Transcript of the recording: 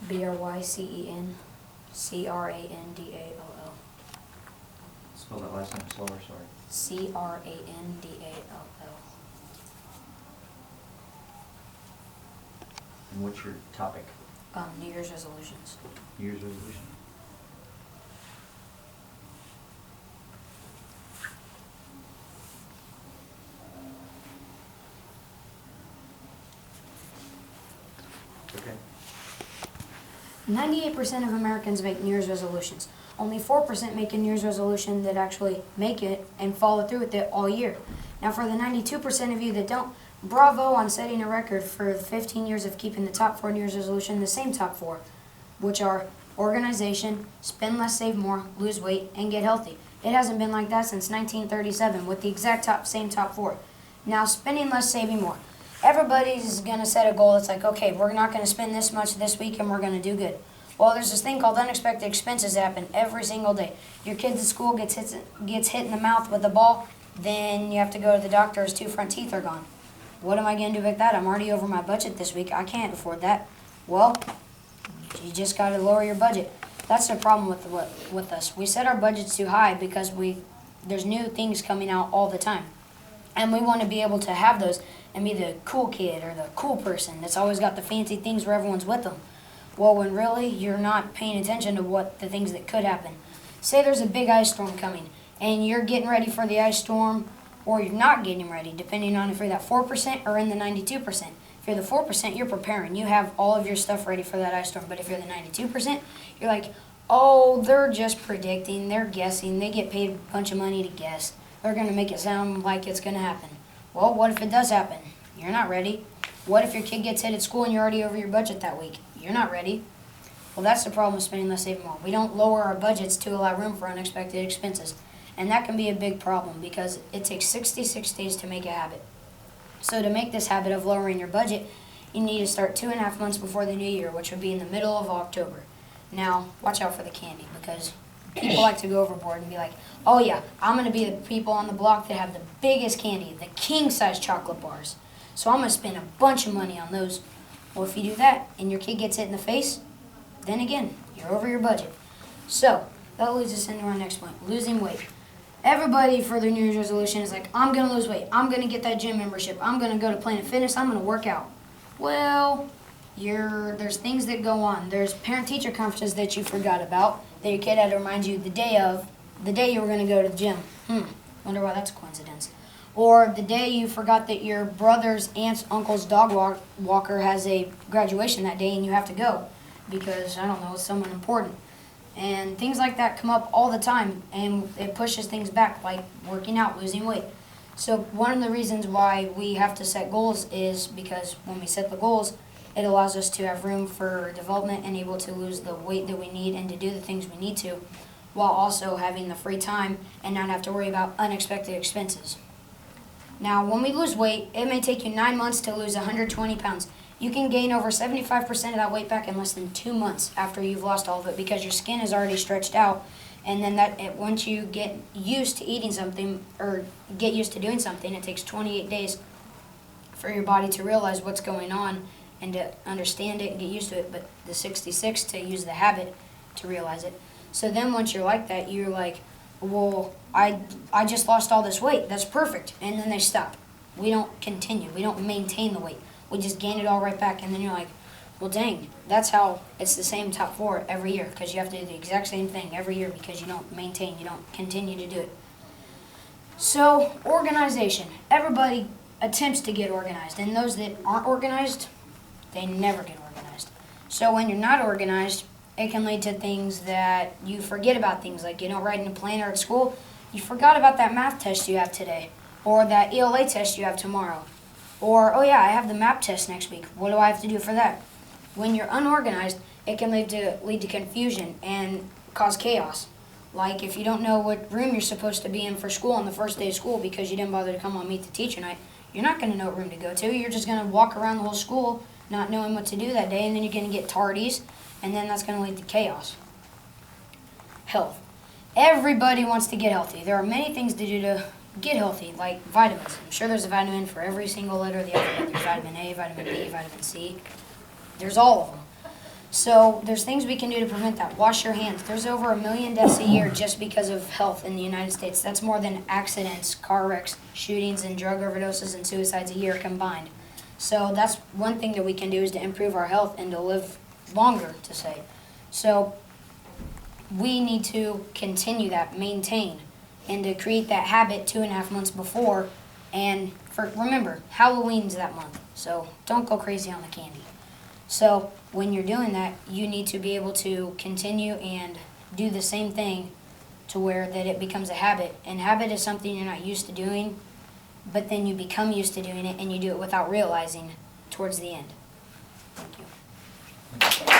BRYCENCRANDALL. Spell that last name slower, sorry. CRANDALL. And what's your topic? New Year's resolutions. New Year's resolution? Okay. 98% of Americans make New Year's resolutions. Only 4% make a New Year's resolution that actually make it and follow through with it all year. Now for the 92% of you that don't, bravo on setting a record for 15 years of keeping the top 4 New Year's resolution, the same top 4, which are organization, spend less, save more, lose weight, and get healthy. It hasn't been like that since 1937 with the exact same top 4. Now spending less, saving more. Everybody's going to set a goal. It's like, okay, we're not going to spend this much this week and we're going to do good. Well, there's this thing called unexpected expenses that happen every single day. Your kid at school gets hit in the mouth with a ball, then you have to go to the doctor, his 2 front teeth are gone. What am I going to do with that? I'm already over my budget this week. I can't afford that. Well, you just got to lower your budget. That's the problem with us. We set our budgets too high because there's new things coming out all the time. And we want to be able to have those and be the cool kid or the cool person that's always got the fancy things where everyone's with them. Well, when really you're not paying attention to what the things that could happen. Say there's a big ice storm coming and you're getting ready for the ice storm, or you're not getting ready, depending on if you're that 4% or in the 92%. If you're the 4%, you're preparing. You have all of your stuff ready for that ice storm. But if you're the 92%, you're like, oh, they're just predicting, they're guessing, they get paid a bunch of money to guess. They're going to make it sound like it's going to happen. Well, what if it does happen? You're not ready. What if your kid gets hit at school and you're already over your budget that week? You're not ready. Well, that's the problem with spending less, saving more. We don't lower our budgets to allow room for unexpected expenses. And that can be a big problem because it takes 66 days to make a habit. So to make this habit of lowering your budget, you need to start 2.5 months before the new year, which would be in the middle of October. Now, watch out for the candy because people like to go overboard and be like, oh yeah, I'm going to be the people on the block that have the biggest candy, the king-size chocolate bars. So I'm going to spend a bunch of money on those. Well, if you do that and your kid gets hit in the face, then again, you're over your budget. So that leads us into our next point, losing weight. Everybody for their New Year's resolution is like, I'm going to lose weight. I'm going to get that gym membership. I'm going to go to Planet Fitness. I'm going to work out. Well, there's things that go on. There's parent-teacher conferences that you forgot about that your kid had to remind you the day you were going to go to the gym. Wonder why that's a coincidence. Or the day you forgot that your brother's aunt's uncle's dog walker has a graduation that day and you have to go because, I don't know, it's someone important. And things like that come up all the time, and it pushes things back, like working out, losing weight. So one of the reasons why we have to set goals is because when we set the goals, it allows us to have room for development and able to lose the weight that we need and to do the things we need to, while also having the free time and not have to worry about unexpected expenses. Now, when we lose weight, it may take you 9 months to lose 120 pounds. You can gain over 75% of that weight back in less than 2 months after you've lost all of it because your skin is already stretched out. And then once you get used to eating something or get used to doing something, it takes 28 days for your body to realize what's going on and to understand it and get used to it, but the 66 to use the habit to realize it. So then once you're like that, you're like, well, I just lost all this weight. That's perfect. And then they stop. We don't continue. We don't maintain the weight. We just gain it all right back, and then you're like, well, dang, that's how it's the same top 4 every year because you have to do the exact same thing every year because you don't maintain, you don't continue to do it. So, organization. Everybody attempts to get organized, and those that aren't organized, they never get organized. So when you're not organized, it can lead to things that you forget about things, like you don't write in a planner at school, you forgot about that math test you have today, or that ELA test you have tomorrow. Or, oh yeah, I have the map test next week. What do I have to do for that? When you're unorganized, it can lead to confusion and cause chaos. Like if you don't know what room you're supposed to be in for school on the first day of school because you didn't bother to come on Meet the Teacher night, you're not going to know what room to go to. You're just going to walk around the whole school not knowing what to do that day, and then you're going to get tardies, and then that's going to lead to chaos. Health. Everybody wants to get healthy. There are many things to do to get healthy, like vitamins. I'm sure there's a vitamin for every single letter of the alphabet. There's vitamin A, vitamin B, vitamin C. There's all of them. So there's things we can do to prevent that. Wash your hands. There's over 1 million deaths a year just because of health in the United States. That's more than accidents, car wrecks, shootings, and drug overdoses and suicides a year combined. So that's one thing that we can do is to improve our health and to live longer, to say. So we need to continue that, maintain, and to create that habit 2.5 months before. And remember, Halloween's that month, so don't go crazy on the candy. So when you're doing that, you need to be able to continue and do the same thing to where that it becomes a habit. And habit is something you're not used to doing, but then you become used to doing it and you do it without realizing towards the end. Thank you.